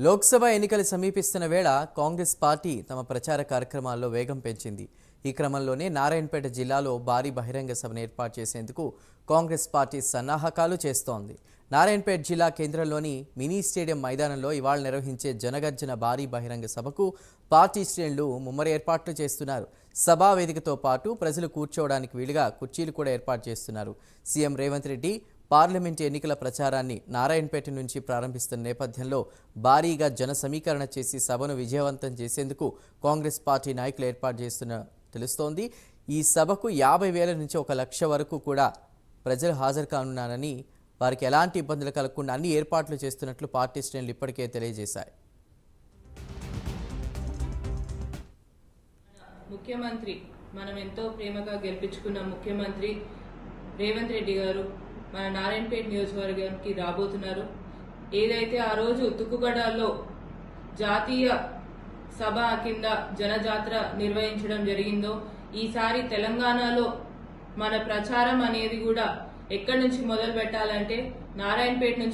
లోక్సభ ఎన్నికలు సమీపిస్తున్న వేళ కాంగ్రెస్ పార్టీ తమ ప్రచార కార్యక్రమాల్లో వేగం పెంచింది. ఈ క్రమంలోనే నారాయణపేట జిల్లాలో భారీ బహిరంగ సభను ఏర్పాటు చేసేందుకు కాంగ్రెస్ పార్టీ సన్నాహకాలు చేస్తోంది. నారాయణపేట జిల్లా కేంద్రంలోని మినీ స్టేడియం మైదానంలో ఇవాళ నిర్వహించే జనగర్జన భారీ బహిరంగ సభకు పార్టీ శ్రేణులు ముమ్మర ఏర్పాట్లు చేస్తున్నారు. సభా వేదికతో పాటు ప్రజలు కూర్చోవడానికి వీలుగా కుర్చీలు కూడా ఏర్పాటు చేస్తున్నారు. సీఎం రేవంత్ రెడ్డి పార్లమెంట్ ఎన్నికల ప్రచారాన్ని నారాయణపేట నుంచి ప్రారంభిస్తున్న నేపథ్యంలో భారీగా జన సమీకరణ చేసి సభను విజయవంతం చేసేందుకు కాంగ్రెస్ పార్టీ నాయకులు ఏర్పాటు చేస్తున్న తెలుస్తోంది. ఈ సభకు 50,000 నుంచి 1,00,000 వరకు కూడా ప్రజలు హాజరు కానున్నారని, వారికి ఎలాంటి ఇబ్బందులు కలగకుండా అన్ని ఏర్పాట్లు చేస్తున్నట్లు పార్టీ శ్రేణులు ఇప్పటికే తెలియజేశాయి. ముఖ్యమంత్రి మనం ఎంతో ప్రేమగా గెలిపించుకున్న ముఖ్యమంత్రి రేవంత్ రెడ్డి గారు మన నారాయణపేట నియోజకవర్గానికి రాబోతున్నారు. ఏదైతే ఆ రోజు తుక్కుగడాల్లో జాతీయ సభ కింద జనజాతర నిర్వహించడం జరిగిందో, ఈసారి తెలంగాణలో మన ప్రచారం అనేది కూడా ఎక్కడి నుంచి మొదలు పెట్టాలంటే నారాయణపేట నుంచి